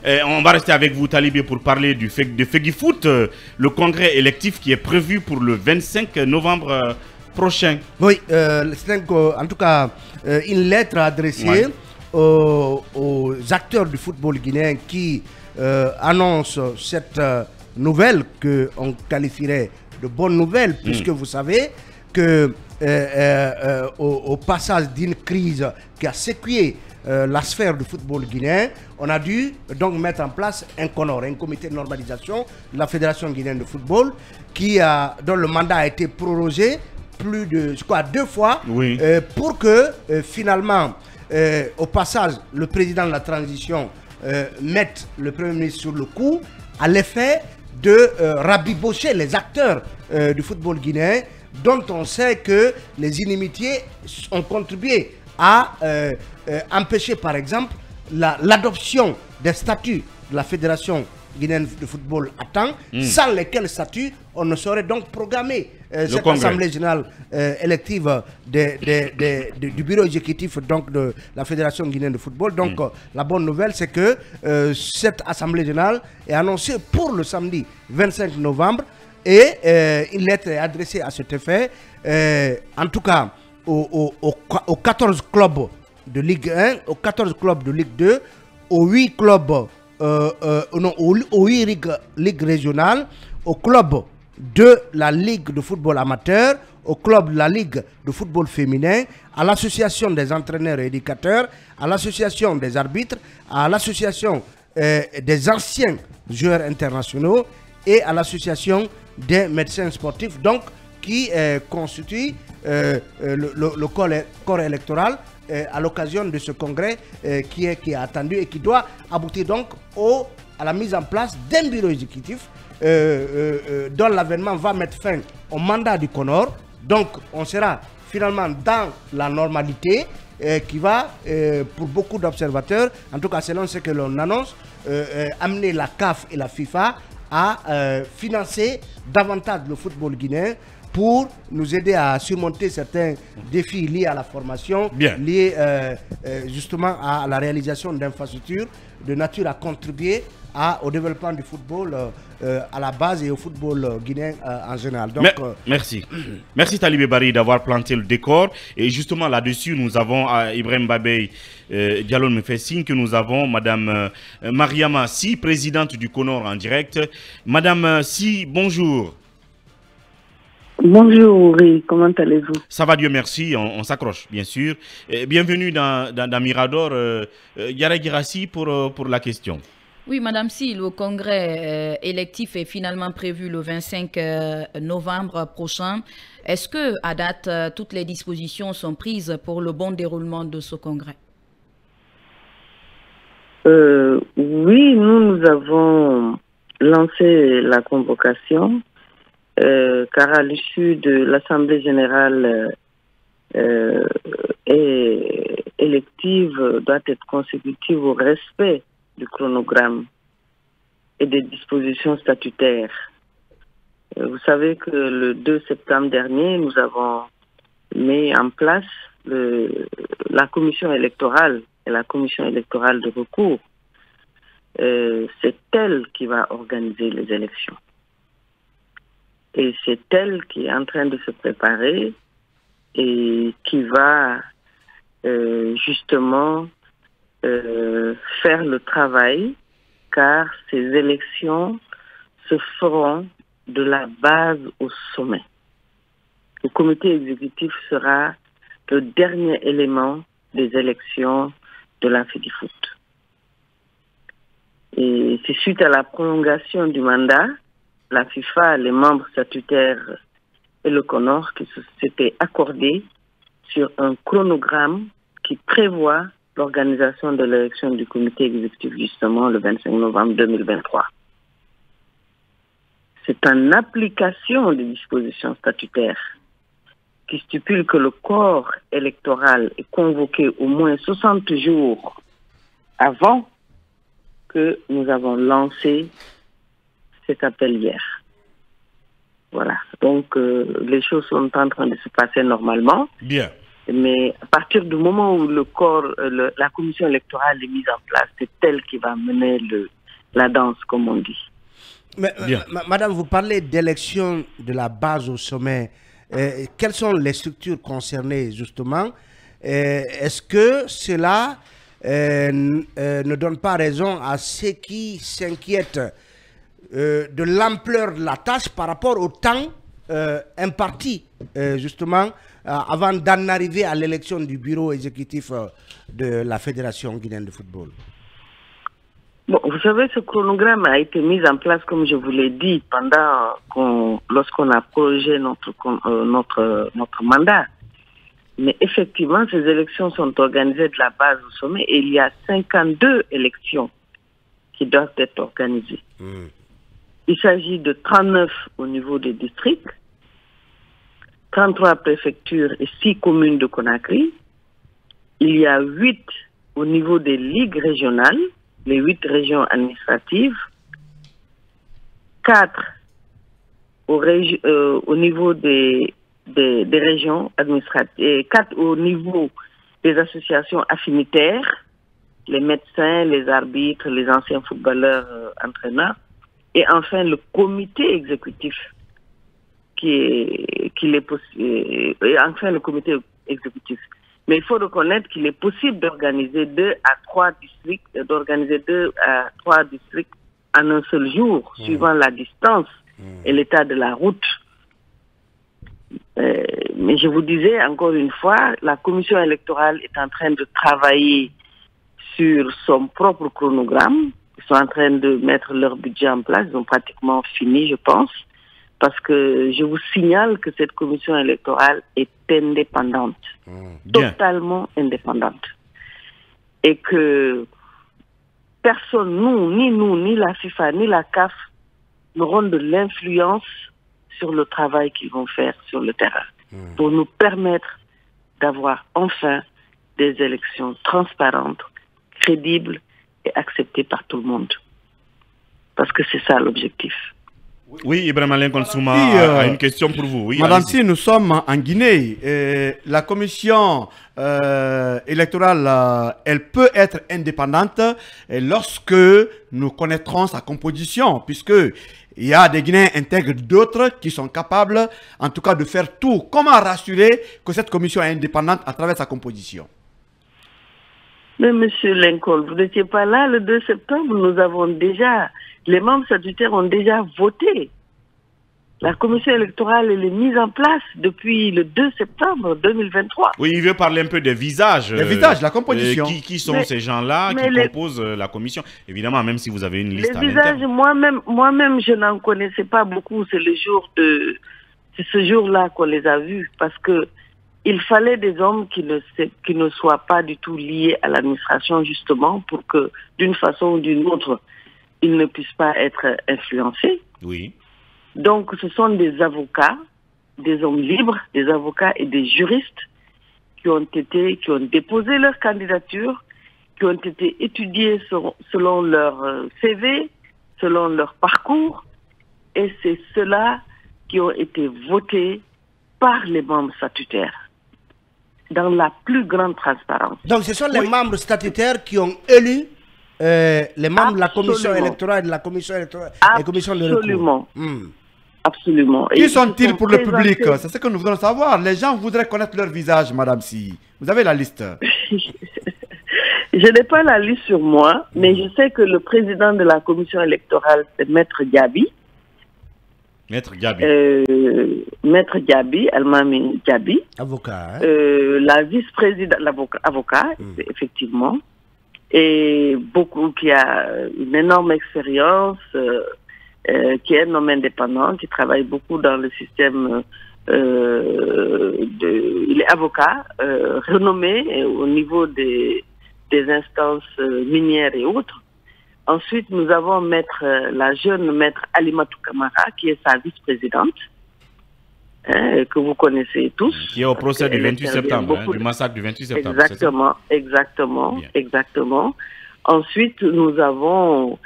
On va rester avec vous, Talibé, pour parler de Fegifoot, le congrès électif qui est prévu pour le 25 novembre prochain. Oui, c'est en tout cas une lettre adressée aux acteurs du football guinéen qui annoncent cette nouvelle qu'on qualifierait de bonne nouvelle, puisque vous savez que au passage d'une crise qui a secoué la sphère du football guinéen, on a dû donc mettre en place un CONOR, un comité de normalisation de la Fédération guinéenne de football, dont le mandat a été prorogé plus de 2 fois, pour que finalement, au passage, le président de la transition mette le Premier ministre sur le coup, à l'effet de rabibocher les acteurs du football guinéen, dont on sait que les inimitiés ont contribué à empêcher, par exemple, l'adoption des statuts de la Fédération guinéenne de football à temps, sans lesquels statuts on ne saurait donc programmer cette assemblée générale élective du bureau exécutif donc, de la Fédération guinéenne de football. Donc la bonne nouvelle, c'est que cette assemblée générale est annoncée pour le samedi 25 novembre et une lettre est adressée à cet effet, en tout cas aux 14 clubs de Ligue 1, aux 14 clubs de Ligue 2, aux 8 clubs, aux 8 ligues régionales, aux clubs de la Ligue de football amateur, au club de la Ligue de football féminin, à l'association des entraîneurs et éducateurs, à l'association des arbitres, à l'association des anciens joueurs internationaux et à l'association des médecins sportifs, donc qui constitue le corps électoral à l'occasion de ce congrès qui est attendu et qui doit aboutir donc à la mise en place d'un bureau exécutif dont l'avènement va mettre fin au mandat du CONOR. Donc on sera finalement dans la normalité qui va, pour beaucoup d'observateurs, en tout cas selon ce que l'on annonce, amener la CAF et la FIFA à financer davantage le football guinéen pour nous aider à surmonter certains défis liés à la formation, liés justement à la réalisation d'infrastructures de nature à contribuer au développement du football à la base et au football guinéen en général. Donc, merci. Merci Talibé Bari d'avoir planté le décor. Et justement là-dessus, nous avons Ibrahim Babey Diallo me fait signe que nous avons Madame Mariama Si, présidente du CONOR en direct. Madame Si, bonjour. Bonjour, comment allez-vous? Ça va, Dieu merci, on s'accroche, bien sûr. Bienvenue dans Mirador. Yara Girassi pour la question. Oui, Madame Si, le congrès électif est finalement prévu le 25 novembre prochain. Est-ce que, à date, toutes les dispositions sont prises pour le bon déroulement de ce congrès? Oui, nous avons lancé la convocation. Car à l'issue de l'Assemblée générale élective doit être consécutive au respect du chronogramme et des dispositions statutaires. Vous savez que le 2 septembre dernier, nous avons mis en place la commission électorale et la commission électorale de recours. C'est elle qui va organiser les élections. Et c'est elle qui est en train de se préparer et qui va justement faire le travail, car ces élections se feront de la base au sommet. Le comité exécutif sera le dernier élément des élections de la Fegifoot. Et c'est suite à la prolongation du mandat, la FIFA, les membres statutaires et le CONOR qui s'étaient accordés sur un chronogramme qui prévoit l'organisation de l'élection du comité exécutif justement le 25 novembre 2023. C'est en application des dispositions statutaires qui stipule que le corps électoral est convoqué au moins 60 jours avant que nous avons lancé cet appel hier. Voilà. Donc, les choses sont en train de se passer normalement. Bien. Mais à partir du moment où la commission électorale est mise en place, c'est elle qui va mener la danse, comme on dit. Mais, madame, vous parlez d'élections de la base au sommet. Quelles sont les structures concernées, justement? Est-ce que cela ne donne pas raison à ceux qui s'inquiètent de l'ampleur de la tâche par rapport au temps imparti, justement, avant d'en arriver à l'élection du bureau exécutif de la Fédération guinéenne de football? Bon, vous savez, ce chronogramme a été mis en place, comme je vous l'ai dit, lorsqu'on a prorogé notre mandat. Mais effectivement, ces élections sont organisées de la base au sommet et il y a 52 élections qui doivent être organisées. Il s'agit de 39 au niveau des districts, 33 préfectures et 6 communes de Conakry. Il y a 8 au niveau des ligues régionales, les 8 régions administratives, 4 au niveau des régions administratives, 4 au niveau des associations affinitaires, les médecins, les arbitres, les anciens footballeurs, entraîneurs, et enfin le comité exécutif et enfin le comité exécutif. Mais il faut reconnaître qu'il est possible d'organiser 2 à 3 districts en un seul jour, suivant la distance et l'état de la route. Mais je vous disais, encore une fois, la commission électorale est en train de travailler sur son propre chronogramme. Ils sont en train de mettre leur budget en place. Ils ont pratiquement fini, je pense. Parce que je vous signale que cette commission électorale est indépendante. Totalement indépendante. Et que personne, ni la FIFA, ni la CAF, n'auront de l'influence sur le travail qu'ils vont faire sur le terrain. Pour nous permettre d'avoir enfin des élections transparentes, crédibles et acceptées par tout le monde. Parce que c'est ça l'objectif. Oui, Ibrahim Alain Konsouma a une question pour vous. Oui, Madame, si nous sommes en Guinée, la commission électorale, elle peut être indépendante lorsque nous connaîtrons sa composition, puisque il y a des Guinéens intègres d'autres qui sont capables, en tout cas, de faire tout. Comment rassurer que cette commission est indépendante à travers sa composition? Mais monsieur Lincoln, vous n'étiez pas là le 2 septembre, les membres statutaires ont déjà voté. La commission électorale, elle est mise en place depuis le 2 septembre 2023. Oui, il veut parler un peu des visages. Les visages, la composition. Qui sont ces gens-là qui composent la commission? Évidemment, même si vous avez une liste à l'interne. Les visages, moi-même, je n'en connaissais pas beaucoup. C'est ce jour-là qu'on les a vus. Parce que il fallait des hommes qui ne soient pas du tout liés à l'administration, justement, pour que, d'une façon ou d'une autre, ils ne puissent pas être influencés. Oui. Donc, ce sont des avocats, des hommes libres, des avocats et des juristes qui ont déposé leur candidature, qui ont été étudiés selon leur CV, selon leur parcours, et c'est ceux-là qui ont été votés par les membres statutaires dans la plus grande transparence. Donc, ce sont les membres statutaires qui ont élu les membres de la commission électorale, de la commission électorale et commission de recours. Absolument. Qui sont-ils pour le public? C'est ce que nous voulons savoir. Les gens voudraient connaître leur visage, madame Si. Vous avez la liste? Je n'ai pas la liste sur moi, mais je sais que le président de la commission électorale, c'est Maître Gabi. Maître Gabi. Maître Gabi, Almami Gabi. Avocat. La vice-présidente, avocat, effectivement. Et qui a une énorme expérience, qui est un homme indépendant, qui travaille beaucoup dans le système. Il est avocat, renommé au niveau des instances minières et autres. Ensuite, nous avons la jeune maître Alimatou Kamara, qui est sa vice-présidente, que vous connaissez tous. Qui est au procès du 28 septembre, du massacre du 28 septembre. Exactement. Ensuite, nous avons...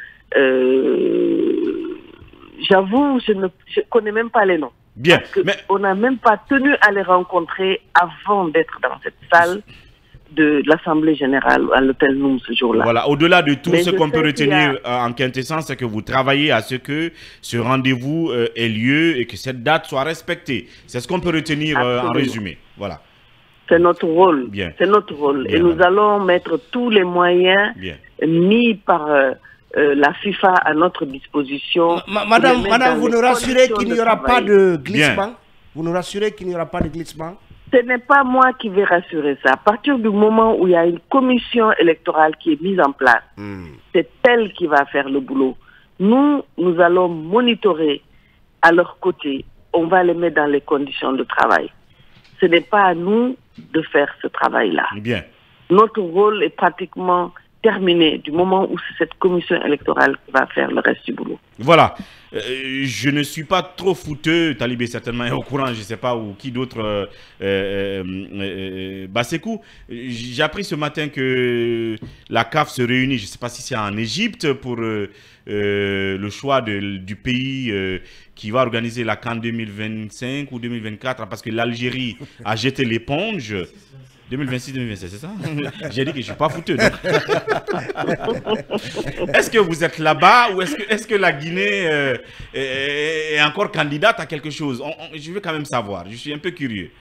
j'avoue, je ne connais même pas les noms. Bien. On n'a même pas tenu à les rencontrer avant d'être dans cette salle de l'Assemblée générale à l'hôtel Noum ce jour-là. Voilà, au-delà de tout, ce qu'on peut retenir en quintessence, c'est que vous travaillez à ce que ce rendez-vous ait lieu et que cette date soit respectée. C'est ce qu'on peut retenir en résumé. Voilà. C'est notre rôle. Bien. C'est notre rôle. Bien, et nous allons mettre tous les moyens mis par la FIFA à notre disposition. Madame, vous nous rassurez qu'il n'y aura pas de glissement? Vous nous rassurez qu'il n'y aura pas de glissement? Ce n'est pas moi qui vais rassurer ça. À partir du moment où il y a une commission électorale qui est mise en place, c'est elle qui va faire le boulot. Nous allons monitorer à leur côté. On va les mettre dans les conditions de travail. Ce n'est pas à nous de faire ce travail-là. Bien. Notre rôle est pratiquement terminé du moment où c'est cette commission électorale qui va faire le reste du boulot. Voilà. Je ne suis pas trop fouteux, Talibé certainement est au courant, je ne sais pas, ou qui d'autre, Basekou. J'ai appris ce matin que la CAF se réunit, je ne sais pas si c'est en Égypte, pour le choix du pays qui va organiser la CAN 2025 ou 2024, parce que l'Algérie a jeté l'éponge. 2026-2027, c'est ça? J'ai dit que je ne suis pas fouteux. Est-ce que vous êtes là-bas ou est-ce que la Guinée est encore candidate à quelque chose? Je veux quand même savoir, je suis un peu curieux.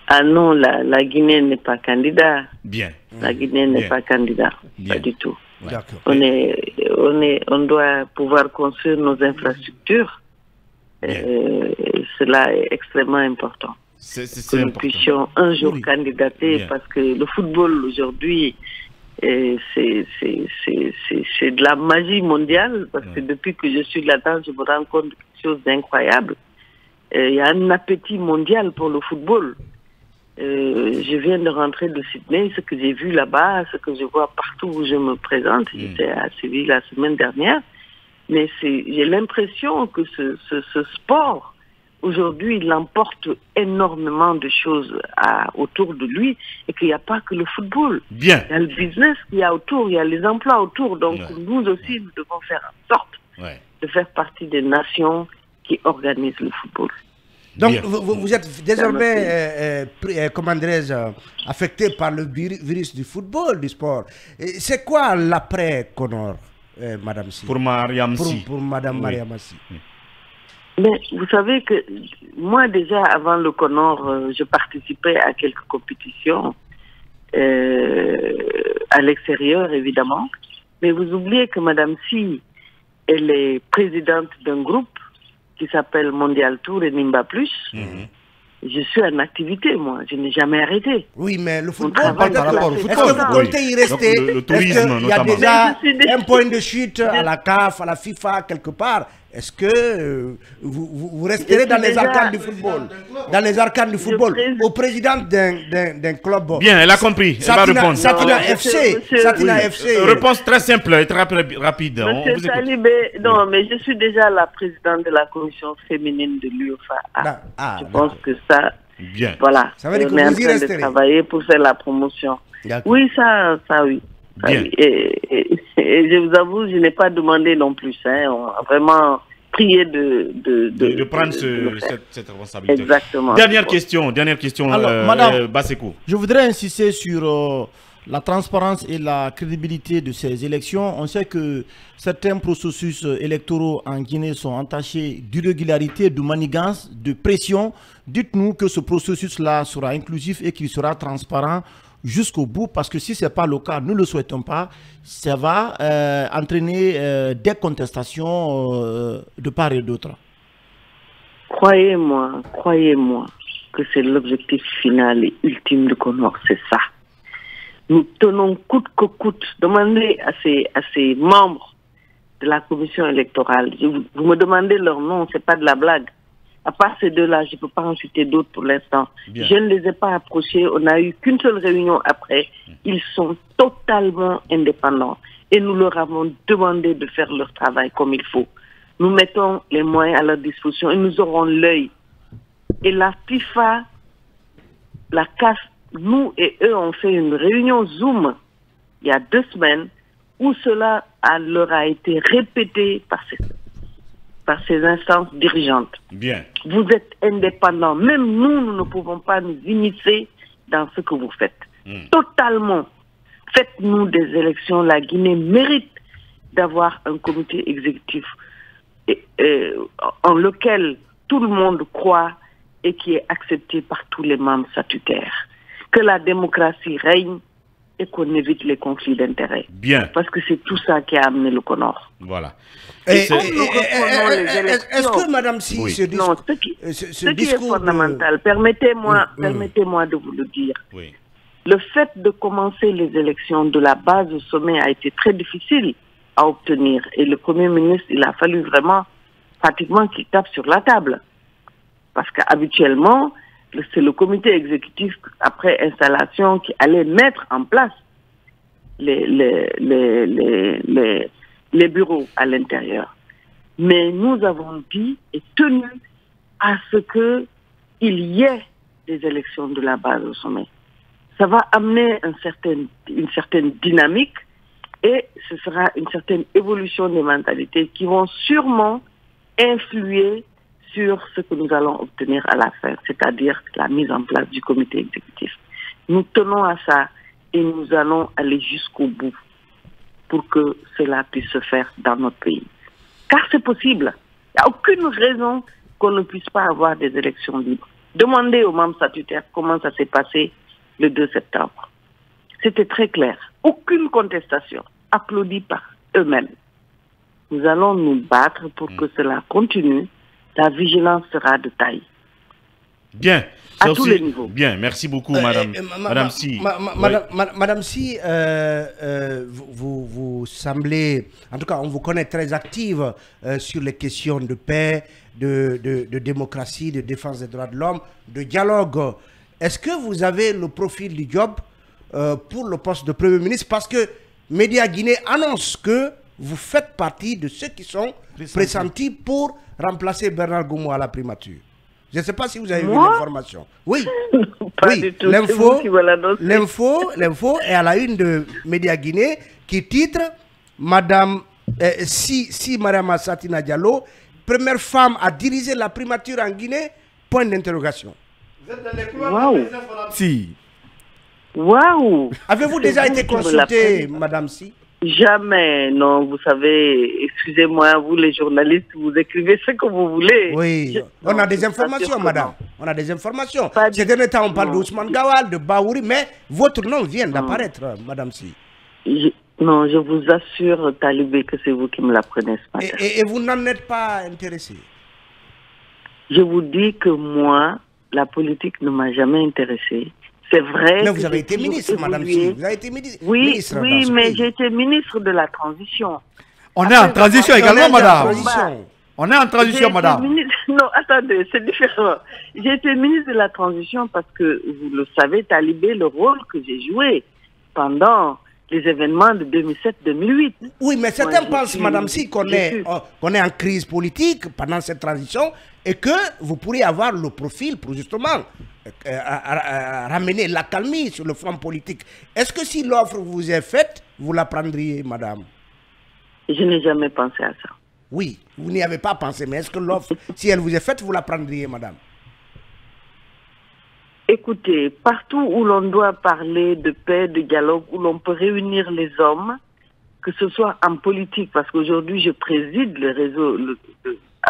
Ah non, la Guinée n'est pas candidat. Bien. La Guinée n'est pas candidat, Bien. pas du tout. D'accord. On doit pouvoir construire nos infrastructures. Cela est extrêmement important. Que nous puissions un jour candidater, parce que le football aujourd'hui, c'est de la magie mondiale, parce que depuis que je suis là-dedans, je me rends compte de quelque chose d'incroyable. Il y a un appétit mondial pour le football. Je viens de rentrer de Sydney, ce que j'ai vu là-bas, ce que je vois partout où je me présente, j'étais à Séville la semaine dernière, mais j'ai l'impression que ce sport, aujourd'hui, il emporte énormément de choses autour de lui et qu'il n'y a pas que le football. Bien. Il y a le business qu'il y a autour, il y a les emplois autour. Donc, nous aussi, nous devons faire en sorte de faire partie des nations qui organisent le football. Donc, vous êtes désormais, comment dirais-je, affecté par le virus du football, du sport. C'est quoi l'après-Conor, Madame Si? Pour Mariam Si. Pour Madame Mariam Si. Mais vous savez que moi déjà avant le Conor, je participais à quelques compétitions à l'extérieur évidemment. Mais vous oubliez que Madame Si, elle est présidente d'un groupe qui s'appelle Mondial Tour et Nimba Plus. Je suis en activité, moi. Je n'ai jamais arrêté. Oui, mais le football, est-ce que vous comptez y rester? Donc, le tourisme, il y a déjà un point de chute à la CAF, à la FIFA, quelque part. Est-ce que vous resterez dans les arcanes du football? Dans les arcanes du football, au président d'un club. Bien, elle a compris. Elle va répondre. Satina FC. Satina FC. Réponse très simple et très rapide. Monsieur Talibé, non, mais je suis déjà la présidente de la commission féminine de l'UEFA. Je pense que ça, bien. Voilà. Ça veut dire que on est en vous y train resterez. de travailler pour faire la promotion. Oui, ça oui. Bien. Et je vous avoue, je n'ai pas demandé non plus. On a vraiment prié de prendre cette responsabilité. Exactement. Dernière question, Alors, Madame, Basekou. Je voudrais insister sur la transparence et la crédibilité de ces élections. On sait que certains processus électoraux en Guinée sont entachés d'irrégularité, de manigance, de pression. Dites-nous que ce processus-là sera inclusif et qu'il sera transparent jusqu'au bout, parce que si ce n'est pas le cas, nous ne le souhaitons pas, ça va entraîner des contestations de part et d'autre. Croyez-moi que c'est l'objectif final et ultime de Conor, c'est ça. Nous tenons coûte que coûte. Demandez à ces membres de la commission électorale, vous me demandez leur nom, c'est pas de la blague. À part ces deux-là, je ne peux pas en citer d'autres pour l'instant. Je ne les ai pas approchés. On n'a eu qu'une seule réunion après. Ils sont totalement indépendants. Et nous leur avons demandé de faire leur travail comme il faut. Nous mettons les moyens à leur disposition et nous aurons l'œil. Et la FIFA, la CAF, nous et eux ont fait une réunion Zoom il y a 2 semaines où cela leur a été répété par ces. par ses instances dirigeantes. Bien. Vous êtes indépendants. Même nous ne pouvons pas nous immiscer dans ce que vous faites. Totalement. Faites-nous des élections. La Guinée mérite d'avoir un comité exécutif en lequel tout le monde croit et qui est accepté par tous les membres statutaires. Que la démocratie règne et qu'on évite les conflits d'intérêts. Bien. Parce que c'est tout ça qui a amené le Conor. Voilà. Est-ce que Madame Si, Oui. ce discours, Non, ce qui est fondamental, permettez-moi de vous le dire. Oui. Le fait de commencer les élections de la base au sommet a été très difficile à obtenir. Et le Premier ministre, il a fallu vraiment pratiquement qu'il tape sur la table. Parce qu'habituellement, c'est le comité exécutif, après installation, qui allait mettre en place les bureaux à l'intérieur. Mais nous avons dit et tenu à ce qu'il y ait des élections de la base au sommet. Ça va amener une certaine dynamique et ce sera une certaine évolution des mentalités qui vont sûrement influer sur ce que nous allons obtenir à la fin, c'est-à-dire la mise en place du comité exécutif. Nous tenons à ça et nous allons aller jusqu'au bout pour que cela puisse se faire dans notre pays. Car c'est possible. Il n'y a aucune raison qu'on ne puisse pas avoir des élections libres. Demandez aux membres statutaires comment ça s'est passé le 2 septembre. C'était très clair. Aucune contestation, applaudie par eux-mêmes. Nous allons nous battre pour que cela continue. La vigilance sera de taille. Bien. À Ça tous aussi- les niveaux. Bien, merci beaucoup, madame. Madame Si. Madame Si, vous semblez, en tout cas, on vous connaît très active sur les questions de paix, de démocratie, de défense des droits de l'homme, de dialogue. Est-ce que vous avez le profil du job pour le poste de Premier ministre? Parce que Média Guinée annonce que vous faites partie de ceux qui sont pressentis pour remplacer Bernard Goumou à la primature. Je ne sais pas si vous avez vu l'information. Oui, Pas oui. du tout. C'est vous qui me l'annoncez. L'info est à la une de Média Guinée qui titre Madame Si Mariama Satina Diallo, première femme à diriger la primature en Guinée, point d'interrogation. Waouh. Si. Waouh. Avez-vous déjà été consultée, Madame Si? Jamais, non, vous savez, excusez-moi, vous les journalistes, vous écrivez ce que vous voulez. Oui, on a des informations, madame. On a des informations. Pas Ces du- derniers temps, on parle non. d'Ousmane Gawal, de Baouri, mais votre nom vient d'apparaître, Madame Si. Non, je vous assure, Talibé, que c'est vous qui me l'apprenez ce matin. Et vous n'en êtes pas intéressé? Je vous dis que moi, la politique ne m'a jamais intéressée. C'est vrai. Mais que vous avez j'ai été toujours ministre, Madame évolué. Si. Vous avez été ministre. Oui, ministre dans oui, ce mais pays. j'ai été ministre de la transition. On est en transition On est également, en madame. transition. On est en J'ai transition, été madame. ministre- Non, attendez, c'est différent. J'ai été ministre de la transition parce que, vous le savez, Talibé, le rôle que j'ai joué pendant les événements de 2007-2008. Oui, mais certains Moi, pensent, Madame Si, qu'on est en crise politique pendant cette transition et que vous pourriez avoir le profil pour justement ramener l'accalmie sur le front politique. Est-ce que si l'offre vous est faite, vous la prendriez, Madame? Je n'ai jamais pensé à ça. Oui, vous n'y avez pas pensé, mais est-ce que l'offre, si elle vous est faite, vous la prendriez, Madame? Écoutez, partout où l'on doit parler de paix, de dialogue, où l'on peut réunir les hommes, que ce soit en politique, parce qu'aujourd'hui je préside le réseau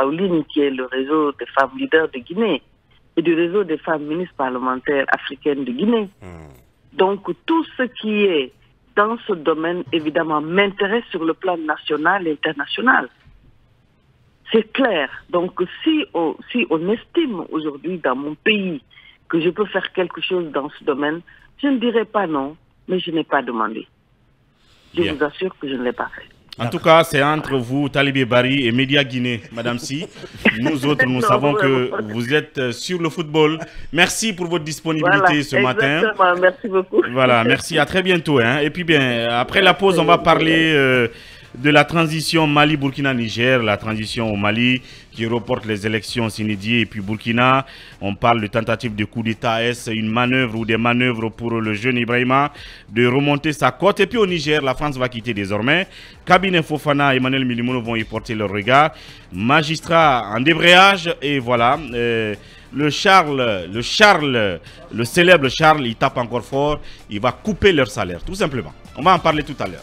Aouline, qui est le réseau des femmes leaders de Guinée, et du réseau des femmes ministres parlementaires africaines de Guinée. Donc tout ce qui est dans ce domaine, évidemment, m'intéresse sur le plan national et international. C'est clair. Donc si on estime aujourd'hui dans mon pays que je peux faire quelque chose dans ce domaine, je ne dirais pas non, mais je n'ai pas demandé. Je Bien. vous assure que je ne l'ai pas fait. En tout cas, c'est entre vous, Talibé Bari et Média Guinée, Madame Si. Nous autres, nous Non, savons vraiment. que vous êtes sur le football. Merci pour votre disponibilité Voilà, ce matin. exactement. Merci beaucoup. Voilà, merci, à très bientôt. Hein. Et puis bien, après la pause, on va parler de la transition Mali-Burkina-Niger, la transition au Mali qui reporte les élections Sinidi et puis Burkina. On parle de tentative de coup d'État. Est-ce une manœuvre ou des manœuvres pour le jeune Ibrahima de remonter sa cote? Et puis au Niger, la France va quitter désormais. Cabinet Fofana et Emmanuel Milimono vont y porter leur regard. Magistrat en débrayage et voilà. Le célèbre Charles, il tape encore fort. Il va couper leur salaire, tout simplement. On va en parler tout à l'heure.